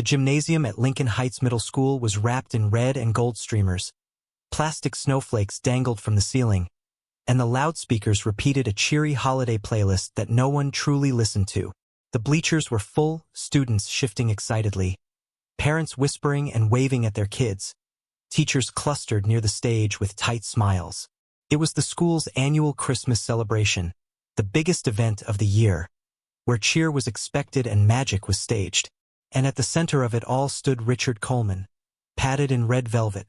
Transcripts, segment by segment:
The gymnasium at Lincoln Heights Middle School was wrapped in red and gold streamers. Plastic snowflakes dangled from the ceiling, and the loudspeakers repeated a cheery holiday playlist that no one truly listened to. The bleachers were full, students shifting excitedly, parents whispering and waving at their kids, teachers clustered near the stage with tight smiles. It was the school's annual Christmas celebration, the biggest event of the year, where cheer was expected and magic was staged. And at the center of it all stood Richard Coleman, padded in red velvet,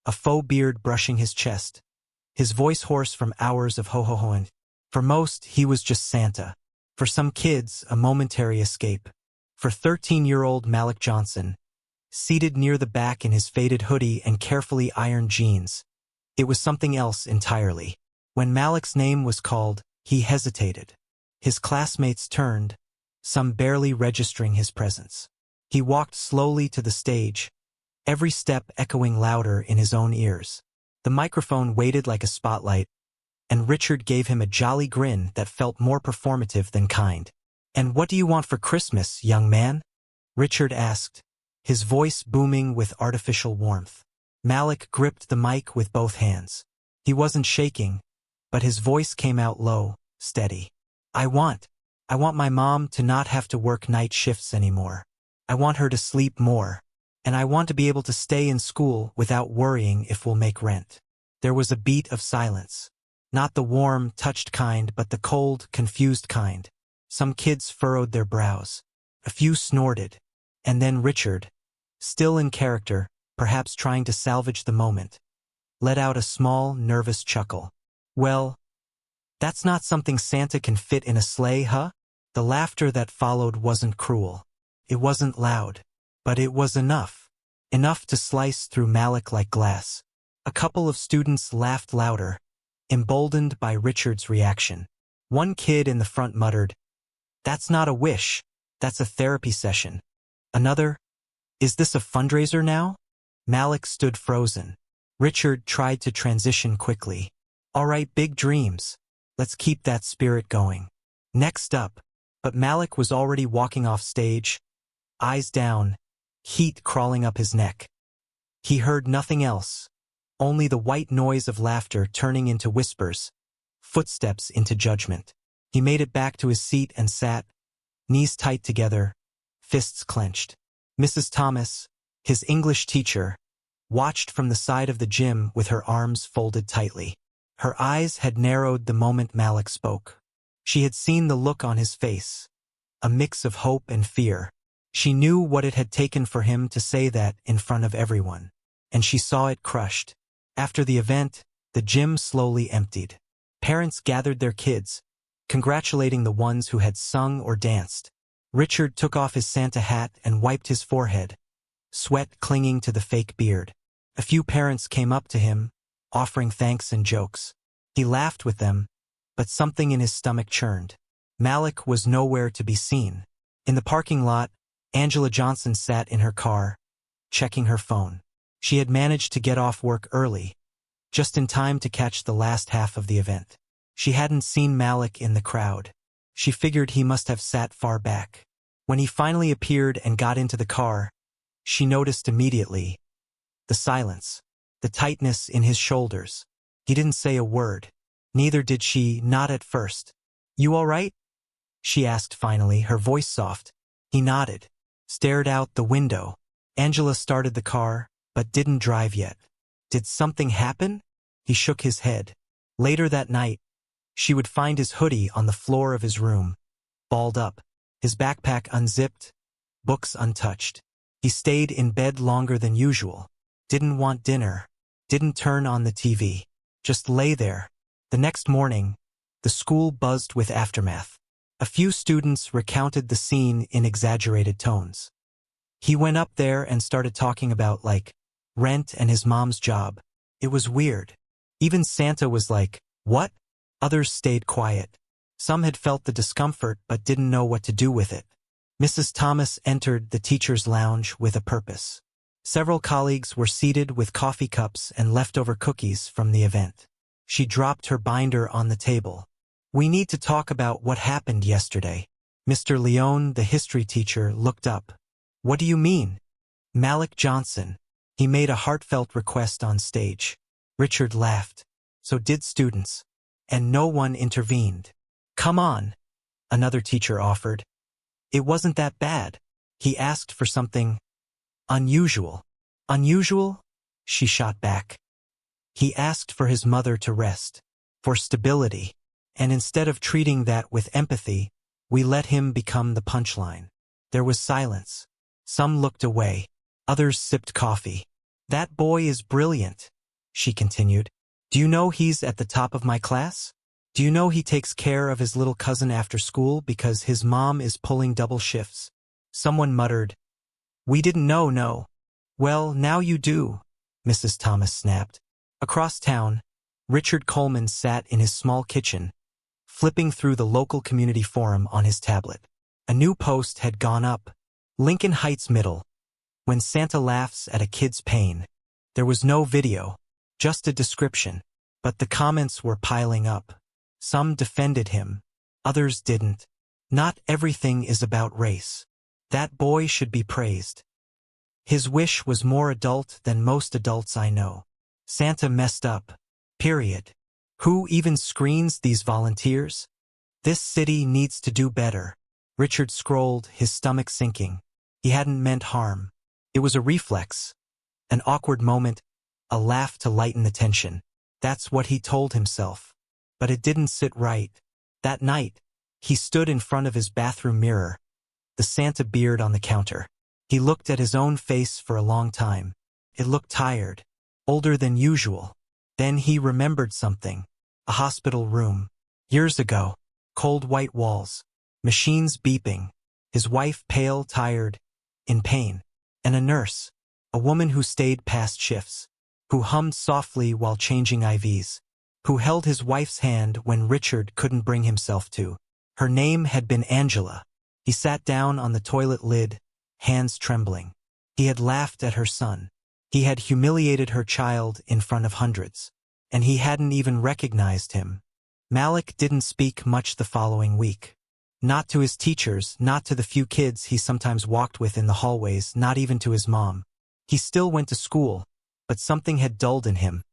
a faux beard brushing his chest, his voice hoarse from hours of ho-ho-hoing. For most, he was just Santa. For some kids, a momentary escape. For 13-year-old Malik Johnson, seated near the back in his faded hoodie and carefully ironed jeans, it was something else entirely. When Malik's name was called, he hesitated. His classmates turned, some barely registering his presence. He walked slowly to the stage, every step echoing louder in his own ears. The microphone waited like a spotlight, and Richard gave him a jolly grin that felt more performative than kind. "And what do you want for Christmas, young man?" Richard asked, his voice booming with artificial warmth. Malik gripped the mic with both hands. He wasn't shaking, but his voice came out low, steady. I want my mom to not have to work night shifts anymore. I want her to sleep more, and I want to be able to stay in school without worrying if we'll make rent." There was a beat of silence. Not the warm, touched kind, but the cold, confused kind. Some kids furrowed their brows. A few snorted. And then Richard, still in character, perhaps trying to salvage the moment, let out a small, nervous chuckle. "Well, that's not something Santa can fit in a sleigh, huh?" The laughter that followed wasn't cruel. It wasn't loud, but it was enough. Enough to slice through Malik like glass. A couple of students laughed louder, emboldened by Richard's reaction. One kid in the front muttered, "That's not a wish, that's a therapy session." Another, "Is this a fundraiser now?" Malik stood frozen. Richard tried to transition quickly. "All right, big dreams. Let's keep that spirit going. Next up." But Malik was already walking off stage, eyes down, heat crawling up his neck. He heard nothing else, only the white noise of laughter turning into whispers, footsteps into judgment. He made it back to his seat and sat, knees tight together, fists clenched. Mrs. Thomas, his English teacher, watched from the side of the gym with her arms folded tightly. Her eyes had narrowed the moment Malik spoke. She had seen the look on his face, a mix of hope and fear. She knew what it had taken for him to say that in front of everyone, and she saw it crushed. After the event, the gym slowly emptied. Parents gathered their kids, congratulating the ones who had sung or danced. Richard took off his Santa hat and wiped his forehead, sweat clinging to the fake beard. A few parents came up to him, offering thanks and jokes. He laughed with them, but something in his stomach churned. Malik was nowhere to be seen. In the parking lot, Angela Johnson sat in her car, checking her phone. She had managed to get off work early, just in time to catch the last half of the event. She hadn't seen Malik in the crowd. She figured he must have sat far back. When he finally appeared and got into the car, she noticed immediately the silence, the tightness in his shoulders. He didn't say a word. Neither did she, not at first. "You all right?" she asked finally, her voice soft. He nodded, stared out the window. Angela started the car, but didn't drive yet. Did something happen? He shook his head. Later that night, she would find his hoodie on the floor of his room, balled up, his backpack unzipped, books untouched. He stayed in bed longer than usual, didn't want dinner, didn't turn on the TV, just lay there. The next morning, the school buzzed with aftermath. A few students recounted the scene in exaggerated tones. He went up there and started talking about, rent and his mom's job. It was weird. Even Santa was like, "What?" Others stayed quiet. Some had felt the discomfort but didn't know what to do with it. Mrs. Thomas entered the teacher's lounge with a purpose. Several colleagues were seated with coffee cups and leftover cookies from the event. She dropped her binder on the table. "We need to talk about what happened yesterday." Mr. Leone, the history teacher, looked up, What do you mean? Malik Johnson. He made a heartfelt request on stage. Richard laughed. So did students. And no one intervened. Come on, another teacher offered. It wasn't that bad. He asked for something unusual. Unusual? She shot back. He asked for his mother to rest, for stability, and instead of treating that with empathy, we let him become the punchline. There was silence. Some looked away. Others sipped coffee. That boy is brilliant, she continued. Do you know he's at the top of my class? Do you know he takes care of his little cousin after school because his mom is pulling double shifts? Someone muttered, We didn't know, no. Well, now you do, Mrs. Thomas snapped. Across town, Richard Coleman sat in his small kitchen, flipping through the local community forum on his tablet. A new post had gone up. Lincoln Heights Middle. When Santa laughs at a kid's pain. There was no video, just a description, but the comments were piling up. Some defended him, others didn't. Not everything is about race. That boy should be praised. His wish was more adult than most adults I know. Santa messed up. Period. Who even screens these volunteers? This city needs to do better. Richard scrolled, his stomach sinking. He hadn't meant harm. It was a reflex. An awkward moment, a laugh to lighten the tension. That's what he told himself. But it didn't sit right. That night, he stood in front of his bathroom mirror, the Santa beard on the counter. He looked at his own face for a long time. It looked tired, older than usual. Then he remembered something. A hospital room. Years ago. Cold white walls. Machines beeping. His wife pale, tired, in pain. And a nurse. A woman who stayed past shifts. Who hummed softly while changing IVs. Who held his wife's hand when Richard couldn't bring himself to. Her name had been Angela. He sat down on the toilet lid, hands trembling. He had laughed at her son. He had humiliated her child in front of hundreds. And he hadn't even recognized him. Malik didn't speak much the following week. Not to his teachers, not to the few kids he sometimes walked with in the hallways, not even to his mom. He still went to school, but something had dulled in him.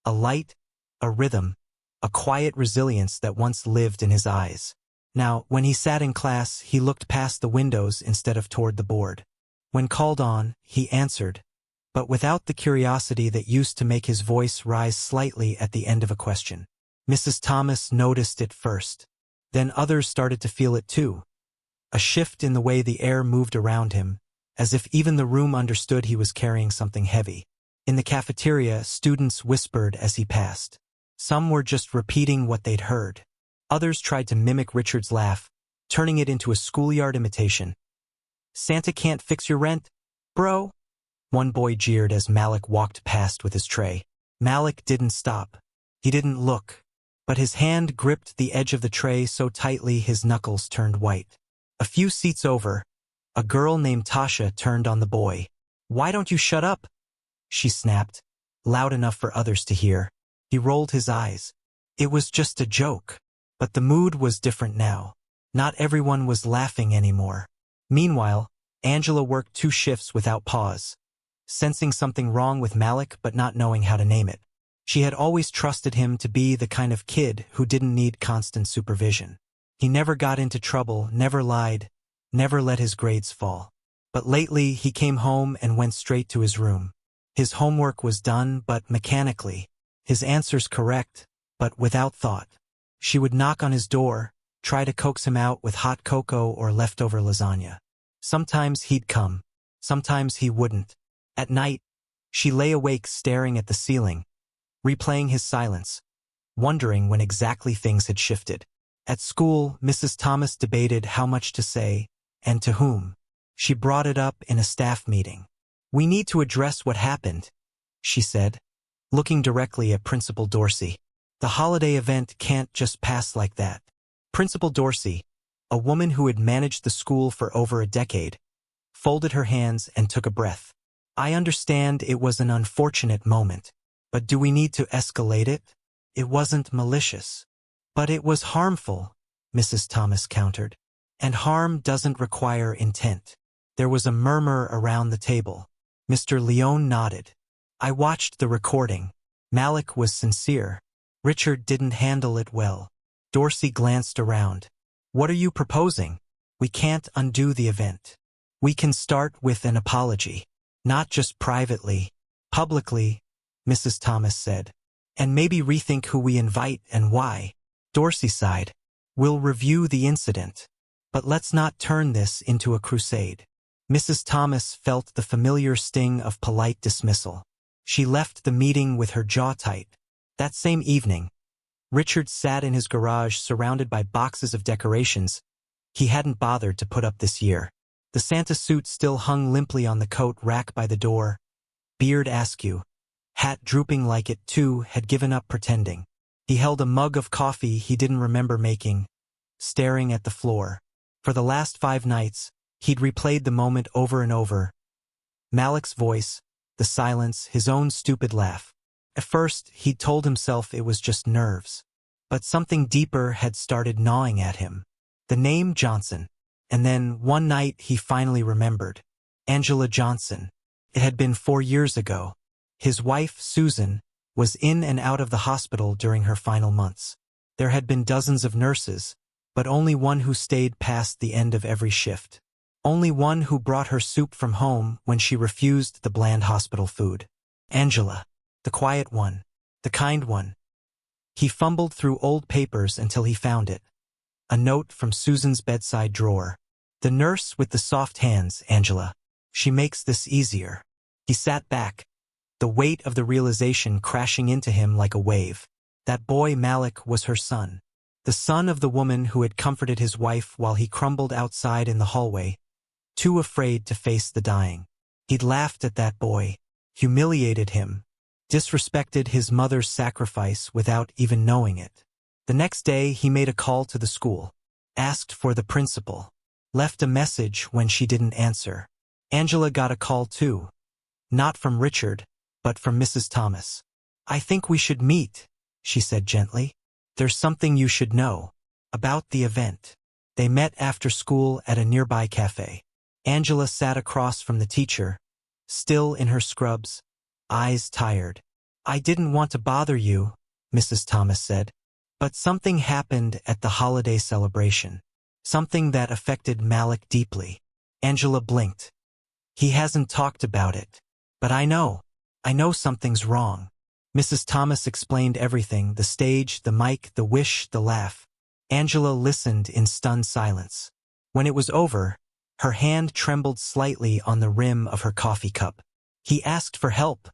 A light, a rhythm, a quiet resilience that once lived in his eyes. Now, when he sat in class, he looked past the windows instead of toward the board. When called on, he answered, but without the curiosity that used to make his voice rise slightly at the end of a question. Mrs. Thomas noticed it first. Then others started to feel it too. A shift in the way the air moved around him, as if even the room understood he was carrying something heavy. In the cafeteria, students whispered as he passed. Some were just repeating what they'd heard. Others tried to mimic Richard's laugh, turning it into a schoolyard imitation. Santa can't fix your rent, bro? One boy jeered as Malik walked past with his tray. Malik didn't stop. He didn't look. But his hand gripped the edge of the tray so tightly his knuckles turned white. A few seats over, a girl named Tasha turned on the boy. Why don't you shut up? She snapped, loud enough for others to hear. He rolled his eyes. It was just a joke. But the mood was different now. Not everyone was laughing anymore. Meanwhile, Angela worked 2 shifts without pause, sensing something wrong with Malik but not knowing how to name it. She had always trusted him to be the kind of kid who didn't need constant supervision. He never got into trouble, never lied, never let his grades fall. But lately he came home and went straight to his room. His homework was done, but mechanically. His answers correct, but without thought. She would knock on his door, try to coax him out with hot cocoa or leftover lasagna. Sometimes he'd come. Sometimes he wouldn't. At night, she lay awake staring at the ceiling, replaying his silence, wondering when exactly things had shifted. At school, Mrs. Thomas debated how much to say, and to whom. She brought it up in a staff meeting. We need to address what happened, she said, looking directly at Principal Dorsey. The holiday event can't just pass like that. Principal Dorsey, a woman who had managed the school for over a decade, folded her hands and took a breath. I understand it was an unfortunate moment, but do we need to escalate it? It wasn't malicious. But it was harmful, Mrs. Thomas countered. And harm doesn't require intent. There was a murmur around the table. Mr. Leone nodded. I watched the recording. Malik was sincere. Richard didn't handle it well. Dorsey glanced around. What are you proposing? We can't undo the event. We can start with an apology. Not just privately. Publicly, Mrs. Thomas said. And maybe rethink who we invite and why. Dorsey sighed. We'll review the incident. But let's not turn this into a crusade. Mrs. Thomas felt the familiar sting of polite dismissal. She left the meeting with her jaw tight. That same evening, Richard sat in his garage surrounded by boxes of decorations he hadn't bothered to put up this year. The Santa suit still hung limply on the coat rack by the door, beard askew, hat drooping like it, too, had given up pretending. He held a mug of coffee he didn't remember making, staring at the floor. For the last 5 nights, he'd replayed the moment over and over. Malik's voice, the silence, his own stupid laugh. At first, he'd told himself it was just nerves. But something deeper had started gnawing at him. The name Johnson. And then, one night, he finally remembered. Angela Johnson. It had been 4 years ago. His wife, Susan, was in and out of the hospital during her final months. There had been dozens of nurses, but only one who stayed past the end of every shift. Only one who brought her soup from home when she refused the bland hospital food. Angela. The quiet one. The kind one. He fumbled through old papers until he found it. A note from Susan's bedside drawer. The nurse with the soft hands, Angela. She makes this easier. He sat back, the weight of the realization crashing into him like a wave. That boy Malik was her son. The son of the woman who had comforted his wife while he crumbled outside in the hallway, too afraid to face the dying. He'd laughed at that boy, humiliated him, disrespected his mother's sacrifice without even knowing it. The next day he made a call to the school, asked for the principal, left a message when she didn't answer. Angela got a call too. Not from Richard, but from Mrs. Thomas. I think we should meet, she said gently. There's something you should know about the event. They met after school at a nearby cafe. Angela sat across from the teacher, still in her scrubs, eyes tired. I didn't want to bother you, Mrs. Thomas said, but something happened at the holiday celebration. Something that affected Malik deeply. Angela blinked. He hasn't talked about it. But I know something's wrong. Mrs. Thomas explained everything, the stage, the mic, the wish, the laugh. Angela listened in stunned silence. When it was over, her hand trembled slightly on the rim of her coffee cup. He asked for help,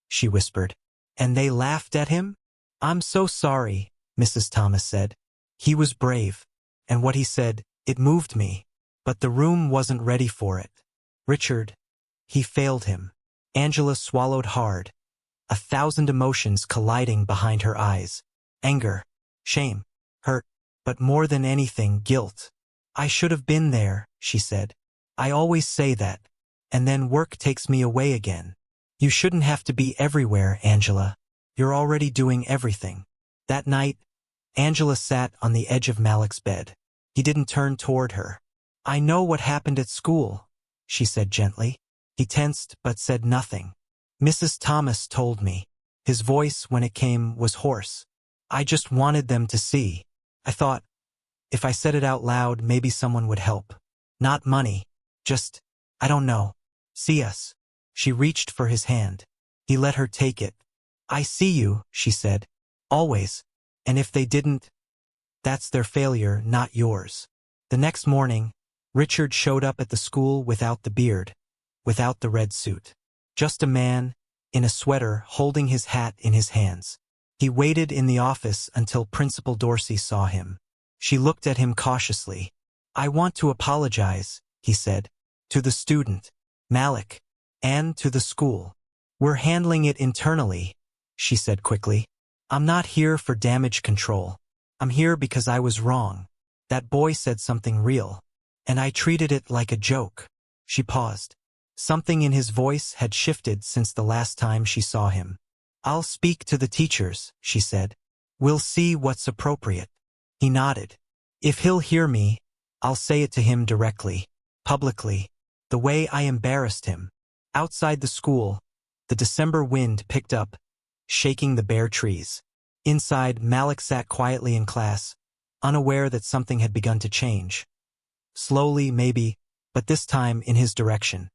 she whispered. And they laughed at him? I'm so sorry, Mrs. Thomas said. He was brave. And what he said, it moved me. But the room wasn't ready for it. Richard, he failed him. Angela swallowed hard, 1,000 emotions colliding behind her eyes. Anger, shame, hurt, but more than anything, guilt. I should have been there, she said. I always say that. And then work takes me away again. You shouldn't have to be everywhere, Angela. You're already doing everything. That night, Angela sat on the edge of Malik's bed. He didn't turn toward her. I know what happened at school, she said gently. He tensed but said nothing. Mrs. Thomas told me. His voice, when it came, was hoarse. I just wanted them to see. I thought, if I said it out loud, maybe someone would help. Not money. Just, I don't know. See us. She reached for his hand. He let her take it. I see you, she said. Always. And if they didn't, that's their failure, not yours. The next morning, Richard showed up at the school without the beard, without the red suit. Just a man, in a sweater, holding his hat in his hands. He waited in the office until Principal Dorsey saw him. She looked at him cautiously. I want to apologize, he said. To the student, Malik, and to the school. We're handling it internally, she said quickly. I'm not here for damage control. I'm here because I was wrong. That boy said something real, and I treated it like a joke. She paused. Something in his voice had shifted since the last time she saw him. I'll speak to the teachers, she said. We'll see what's appropriate. He nodded. If he'll hear me, I'll say it to him directly, publicly. The way I embarrassed him. Outside the school, the December wind picked up, shaking the bare trees. Inside, Malik sat quietly in class, unaware that something had begun to change. Slowly, maybe, but this time in his direction.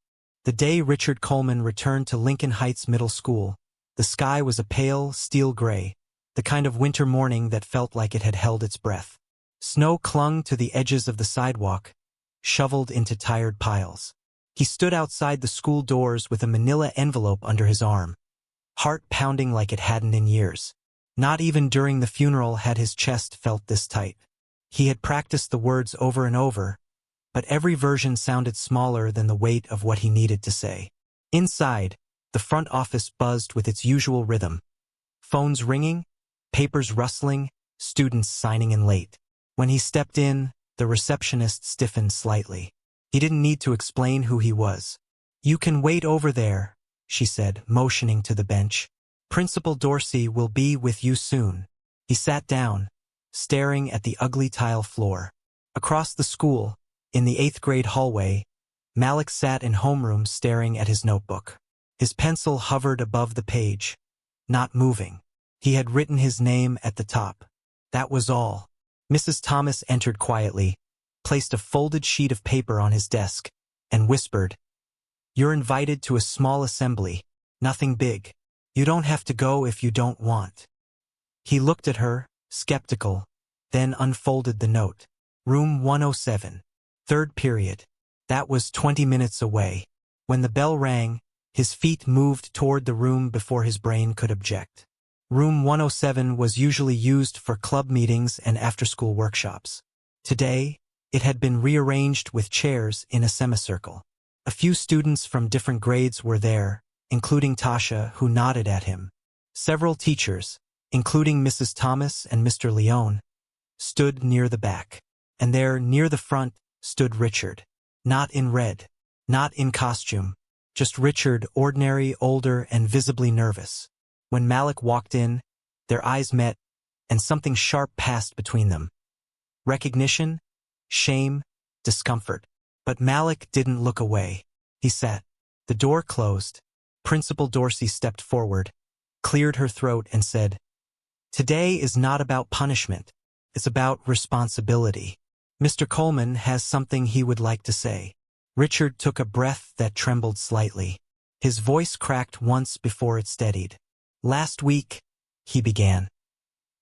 The day Richard Coleman returned to Lincoln Heights Middle School, the sky was a pale, steel gray, the kind of winter morning that felt like it had held its breath. Snow clung to the edges of the sidewalk, shoveled into tired piles. He stood outside the school doors with a manila envelope under his arm, heart pounding like it hadn't in years. Not even during the funeral had his chest felt this tight. He had practiced the words over and over, but every version sounded smaller than the weight of what he needed to say. Inside, the front office buzzed with its usual rhythm. Phones ringing, papers rustling, students signing in late. When he stepped in, the receptionist stiffened slightly. He didn't need to explain who he was. "You can wait over there," she said, motioning to the bench. "Principal Dorsey will be with you soon." He sat down, staring at the ugly tile floor. Across the school, in the 8th grade hallway, Malik sat in homeroom staring at his notebook. His pencil hovered above the page, not moving. He had written his name at the top. That was all. Mrs. Thomas entered quietly, placed a folded sheet of paper on his desk, and whispered, "You're invited to a small assembly. Nothing big. You don't have to go if you don't want." He looked at her, skeptical, then unfolded the note. Room 107. Third period. That was 20 minutes away. When the bell rang, his feet moved toward the room before his brain could object. Room 107 was usually used for club meetings and after-school workshops. Today, it had been rearranged with chairs in a semicircle. A few students from different grades were there, including Tasha, who nodded at him. Several teachers, including Mrs. Thomas and Mr. Leone, stood near the back. And there, near the front, stood Richard. Not in red, not in costume, just Richard, ordinary, older, and visibly nervous. When Malik walked in, their eyes met, and something sharp passed between them. Recognition, shame, discomfort. But Malik didn't look away. He sat. The door closed. Principal Dorsey stepped forward, cleared her throat, and said, "Today is not about punishment. It's about responsibility. Mr. Coleman has something he would like to say." Richard took a breath that trembled slightly. His voice cracked once before it steadied. "Last week," he began,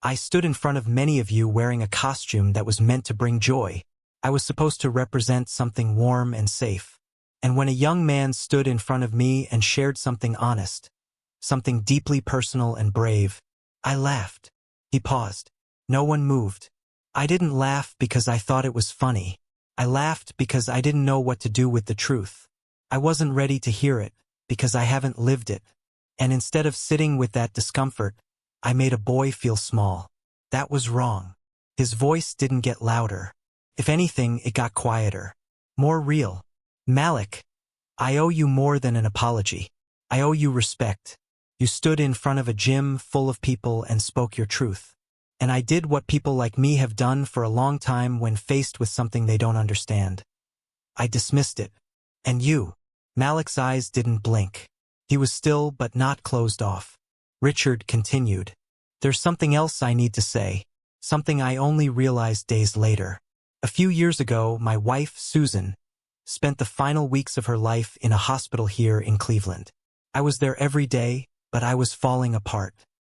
"I stood in front of many of you wearing a costume that was meant to bring joy. I was supposed to represent something warm and safe. And when a young man stood in front of me and shared something honest, something deeply personal and brave, I laughed." He paused. No one moved. "I didn't laugh because I thought it was funny. I laughed because I didn't know what to do with the truth. I wasn't ready to hear it, because I haven't lived it. And instead of sitting with that discomfort, I made a boy feel small. That was wrong." His voice didn't get louder. If anything, it got quieter. More real. "Malik, I owe you more than an apology. I owe you respect. You stood in front of a gym full of people and spoke your truth. And I did what people like me have done for a long time when faced with something they don't understand. I dismissed it. And you." Malik's eyes didn't blink. He was still but not closed off. Richard continued, "There's something else I need to say, something I only realized days later. A few years ago, my wife, Susan, spent the final weeks of her life in a hospital here in Cleveland. I was there every day, but I was falling apart.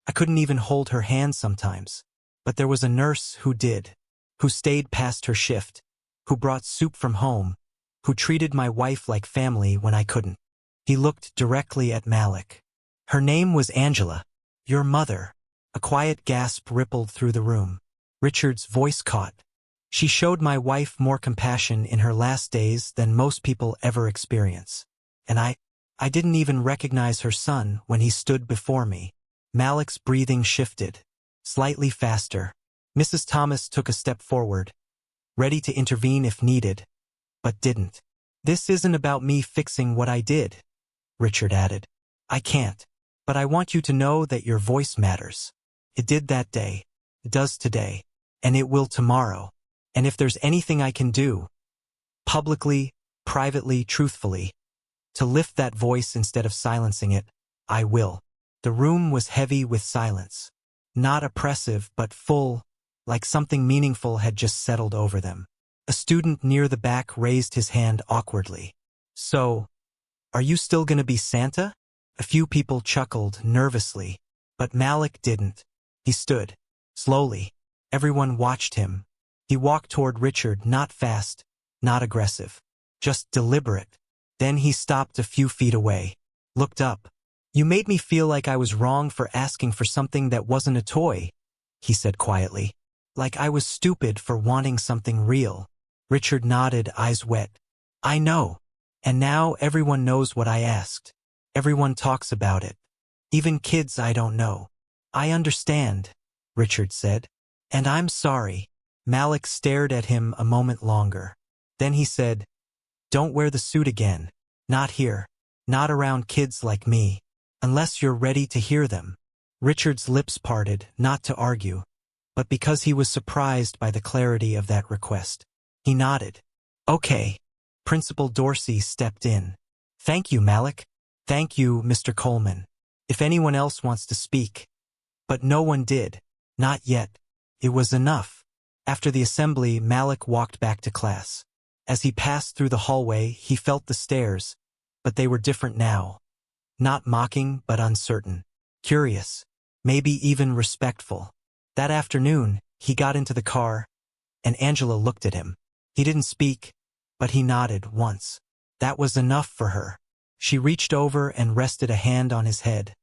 I couldn't even hold her hand sometimes. But there was a nurse who did, who stayed past her shift, who brought soup from home, who treated my wife like family when I couldn't." He looked directly at Malik. "Her name was Angela. Your mother." A quiet gasp rippled through the room. Richard's voice caught. "She showed my wife more compassion in her last days than most people ever experience. And I didn't even recognize her son when he stood before me." Malik's breathing shifted, slightly faster. Mrs. Thomas took a step forward, ready to intervene if needed, but didn't. "This isn't about me fixing what I did," Richard added. "I can't. But I want you to know that your voice matters. It did that day, it does today, and it will tomorrow. And if there's anything I can do, publicly, privately, truthfully. To lift that voice instead of silencing it, I will. The room was heavy with silence. Not oppressive, but full, like something meaningful had just settled over them. A student near the back raised his hand awkwardly. So, are you still gonna be Santa? A few people chuckled nervously, but Malik didn't. He stood. Slowly. Everyone watched him. He walked toward Richard, not fast, not aggressive, just deliberate. Then he stopped a few feet away, looked up. You made me feel like I was wrong for asking for something that wasn't a toy, he said quietly. Like I was stupid for wanting something real. Richard nodded, eyes wet. I know. And now everyone knows what I asked. Everyone talks about it. Even kids I don't know. I understand, Richard said. And I'm sorry. Malik stared at him a moment longer. Then he said, don't wear the suit again. Not here. Not around kids like me. Unless you're ready to hear them. Richard's lips parted, not to argue, but because he was surprised by the clarity of that request. He nodded. Okay. Principal Dorsey stepped in. Thank you, Malik. Thank you, Mr. Coleman. If anyone else wants to speak. But no one did. Not yet. It was enough. After the assembly, Malik walked back to class. As he passed through the hallway, he felt the stares, but they were different now. Not mocking, but uncertain. Curious. Maybe even respectful. That afternoon, he got into the car, and Angela looked at him. He didn't speak, but he nodded once. That was enough for her. She reached over and rested a hand on his head.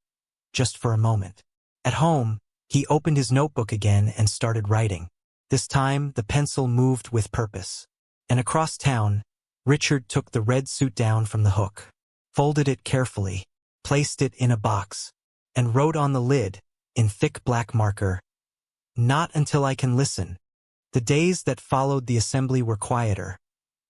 Just for a moment. At home, he opened his notebook again and started writing. This time, the pencil moved with purpose. And across town, Richard took the red suit down from the hook, folded it carefully, placed it in a box, and wrote on the lid, in thick black marker, "Not until I can listen." The days that followed the assembly were quieter,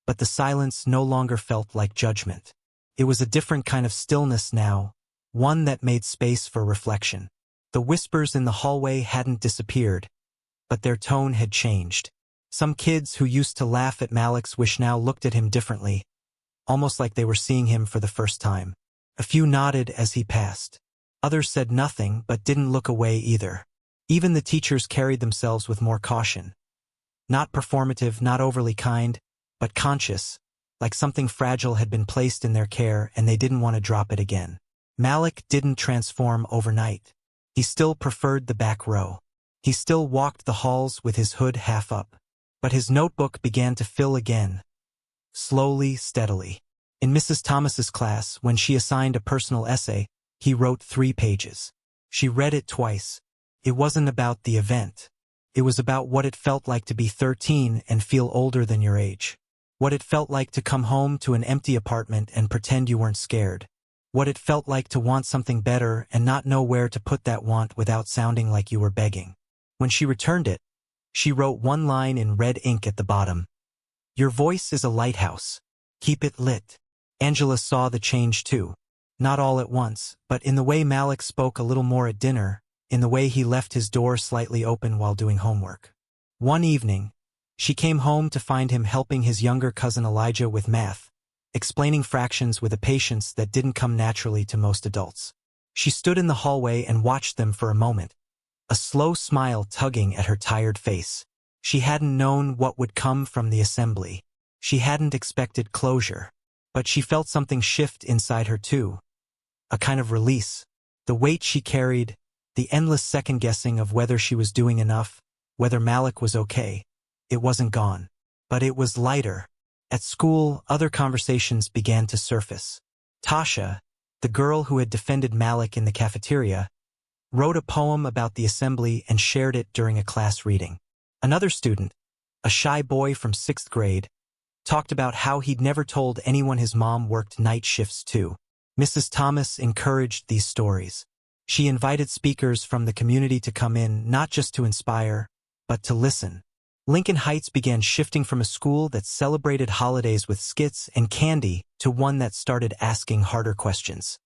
but the silence no longer felt like judgment. It was a different kind of stillness now, one that made space for reflection. The whispers in the hallway hadn't disappeared, but their tone had changed. Some kids who used to laugh at Malik's wish now looked at him differently, almost like they were seeing him for the first time. A few nodded as he passed. Others said nothing but didn't look away either. Even the teachers carried themselves with more caution. Not performative, not overly kind, but conscious, like something fragile had been placed in their care and they didn't want to drop it again. Malik didn't transform overnight. He still preferred the back row. He still walked the halls with his hood half up. But his notebook began to fill again. Slowly, steadily. In Mrs. Thomas's class, when she assigned a personal essay, he wrote 3 pages. She read it twice. It wasn't about the event. It was about what it felt like to be 13 and feel older than your age. What it felt like to come home to an empty apartment and pretend you weren't scared. What it felt like to want something better and not know where to put that want without sounding like you were begging. When she returned it, she wrote one line in red ink at the bottom. Your voice is a lighthouse. Keep it lit. Angela saw the change too. Not all at once, but in the way Malik spoke a little more at dinner, in the way he left his door slightly open while doing homework. One evening, she came home to find him helping his younger cousin Elijah with math, explaining fractions with a patience that didn't come naturally to most adults. She stood in the hallway and watched them for a moment, a slow smile tugging at her tired face. She hadn't known what would come from the assembly. She hadn't expected closure. But she felt something shift inside her too. A kind of release. The weight she carried, the endless second-guessing of whether she was doing enough, whether Malik was okay. It wasn't gone. But it was lighter. At school, other conversations began to surface. Tasha, the girl who had defended Malik in the cafeteria, wrote a poem about the assembly and shared it during a class reading. Another student, a shy boy from 6th grade, talked about how he'd never told anyone his mom worked night shifts too. Mrs. Thomas encouraged these stories. She invited speakers from the community to come in, not just to inspire, but to listen. Lincoln Heights began shifting from a school that celebrated holidays with skits and candy to one that started asking harder questions.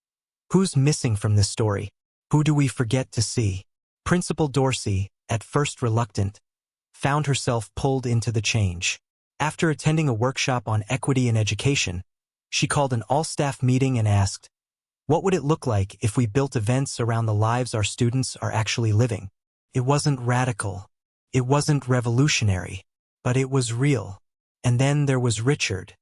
Who's missing from this story? Who do we forget to see? Principal Dorsey, at first reluctant, found herself pulled into the change. After attending a workshop on equity in education, she called an all-staff meeting and asked, "What would it look like if we built events around the lives our students are actually living?" It wasn't radical. It wasn't revolutionary. But it was real. And then there was Richard.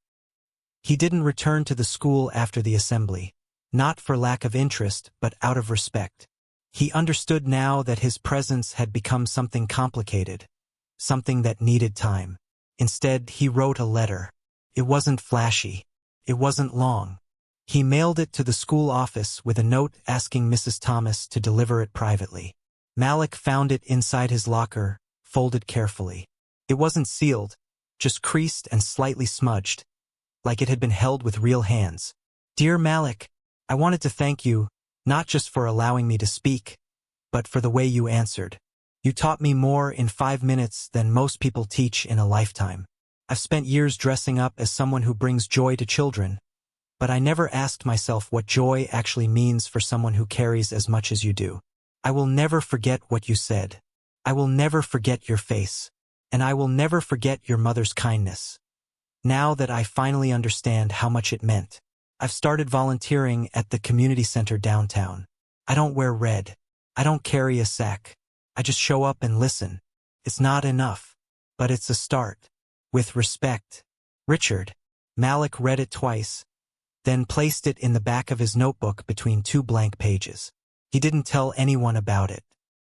He didn't return to the school after the assembly, not for lack of interest, but out of respect. He understood now that his presence had become something complicated, something that needed time. Instead, he wrote a letter. It wasn't flashy. It wasn't long. He mailed it to the school office with a note asking Mrs. Thomas to deliver it privately. Malik found it inside his locker, folded carefully. It wasn't sealed, just creased and slightly smudged, like it had been held with real hands. "Dear Malik, I wanted to thank you, not just for allowing me to speak, but for the way you answered. You taught me more in 5 minutes than most people teach in a lifetime. I've spent years dressing up as someone who brings joy to children, but I never asked myself what joy actually means for someone who carries as much as you do. I will never forget what you said. I will never forget your face. And I will never forget your mother's kindness. Now that I finally understand how much it meant, I've started volunteering at the community center downtown. I don't wear red. I don't carry a sack. I just show up and listen. It's not enough, but it's a start. With respect, Richard." Malik read it twice, then placed it in the back of his notebook between 2 blank pages. He didn't tell anyone about it.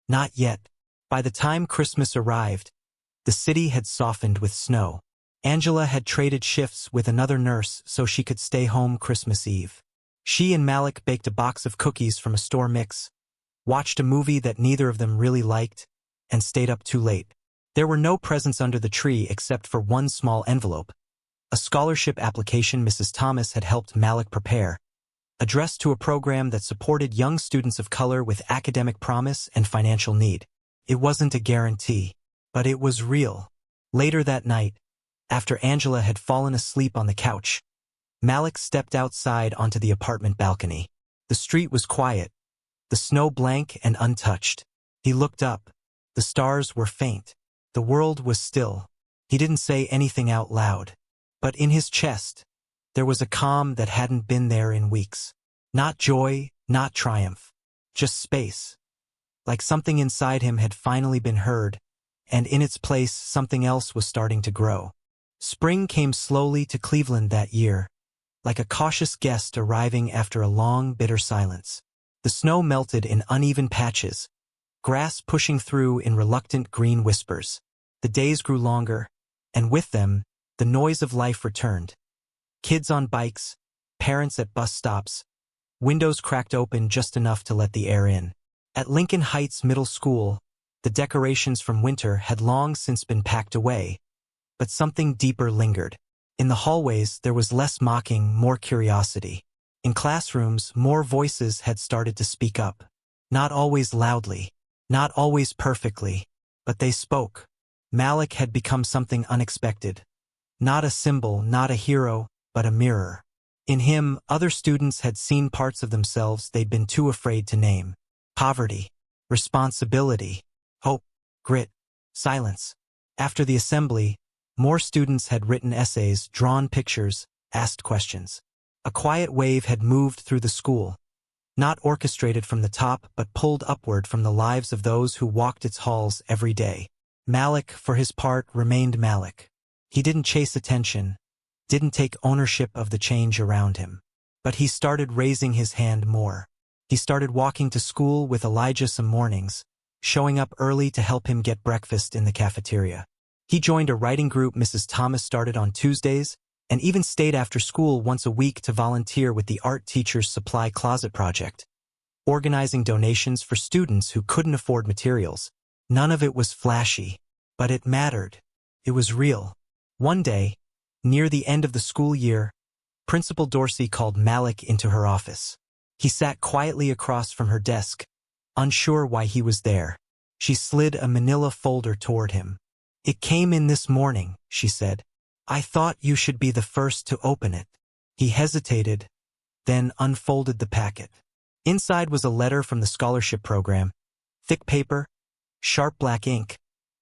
Not yet. By the time Christmas arrived, the city had softened with snow. Angela had traded shifts with another nurse so she could stay home Christmas Eve. She and Malik baked a box of cookies from a store mix, watched a movie that neither of them really liked, and stayed up too late. There were no presents under the tree except for one small envelope, a scholarship application Mrs. Thomas had helped Malik prepare, addressed to a program that supported young students of color with academic promise and financial need. It wasn't a guarantee, but it was real. Later that night, after Angela had fallen asleep on the couch, Malik stepped outside onto the apartment balcony. The street was quiet, the snow blank and untouched. He looked up. The stars were faint. The world was still. He didn't say anything out loud, but in his chest, there was a calm that hadn't been there in weeks. Not joy, not triumph, just space. Like something inside him had finally been heard, and in its place something else was starting to grow. Spring came slowly to Cleveland that year, like a cautious guest arriving after a long, bitter silence. The snow melted in uneven patches, grass pushing through in reluctant green whispers. The days grew longer, and with them, the noise of life returned. Kids on bikes, parents at bus stops, windows cracked open just enough to let the air in. At Lincoln Heights Middle School, the decorations from winter had long since been packed away, but something deeper lingered. In the hallways, there was less mocking, more curiosity. In classrooms, more voices had started to speak up. Not always loudly, not always perfectly, but they spoke. Malik had become something unexpected. Not a symbol, not a hero, but a mirror. In him, other students had seen parts of themselves they'd been too afraid to name. Poverty, responsibility, hope, grit, silence. After the assembly, more students had written essays, drawn pictures, asked questions. A quiet wave had moved through the school, not orchestrated from the top but pulled upward from the lives of those who walked its halls every day. Malik, for his part, remained Malik. He didn't chase attention, didn't take ownership of the change around him. But he started raising his hand more. He started walking to school with Elijah some mornings, showing up early to help him get breakfast in the cafeteria. He joined a writing group Mrs. Thomas started on Tuesdays, and even stayed after school once a week to volunteer with the art teacher's supply closet project, organizing donations for students who couldn't afford materials. None of it was flashy, but it mattered. It was real. One day, near the end of the school year, Principal Dorsey called Malik into her office. He sat quietly across from her desk, unsure why he was there. She slid a manila folder toward him. "It came in this morning," she said. "I thought you should be the first to open it." He hesitated, then unfolded the packet. Inside was a letter from the scholarship program. Thick paper, sharp black ink,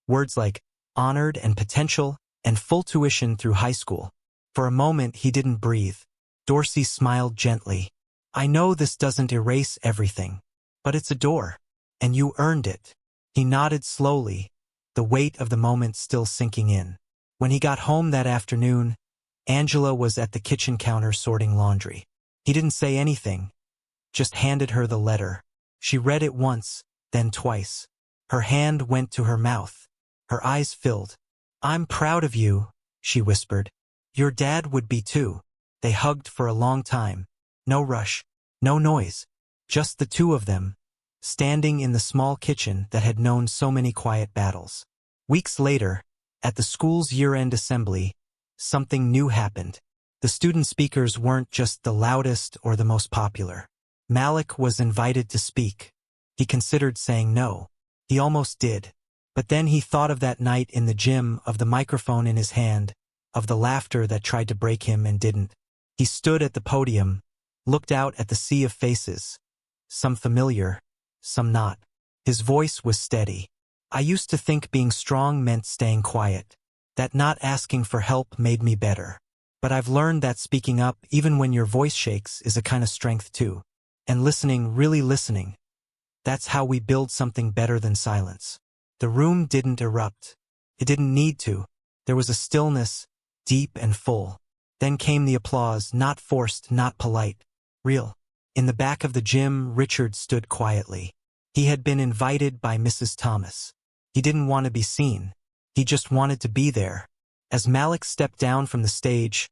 words like honored and potential, and full tuition through high school. For a moment he didn't breathe. Dorsey smiled gently. I know this doesn't erase everything, but it's a door, and you earned it. He nodded slowly, the weight of the moment still sinking in. When he got home that afternoon, Angela was at the kitchen counter sorting laundry. He didn't say anything, just handed her the letter. She read it once, then twice. Her hand went to her mouth. Her eyes filled. I'm proud of you, she whispered. Your dad would be too. They hugged for a long time. No rush, no noise, just the two of them, standing in the small kitchen that had known so many quiet battles. Weeks later, at the school's year-end assembly, something new happened. The student speakers weren't just the loudest or the most popular. Malik was invited to speak. He considered saying no. He almost did. But then he thought of that night in the gym, of the microphone in his hand, of the laughter that tried to break him and didn't. He stood at the podium, looked out at the sea of faces, some familiar, some not. His voice was steady. I used to think being strong meant staying quiet, that not asking for help made me better. But I've learned that speaking up, even when your voice shakes, is a kind of strength too. And listening, really listening. That's how we build something better than silence. The room didn't erupt. It didn't need to. There was a stillness, deep and full. Then came the applause, not forced, not polite, real. In the back of the gym, Richard stood quietly. He had been invited by Mrs. Thomas. He didn't want to be seen. He just wanted to be there. As Malik stepped down from the stage,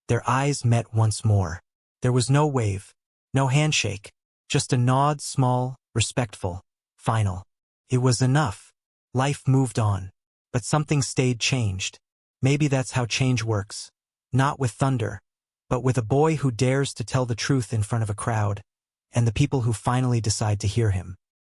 their eyes met once more. There was no wave, no handshake, just a nod, small, respectful, final. It was enough. Life moved on. But something stayed changed. Maybe that's how change works. Not with thunder, but with a boy who dares to tell the truth in front of a crowd, and the people who finally decide to hear him.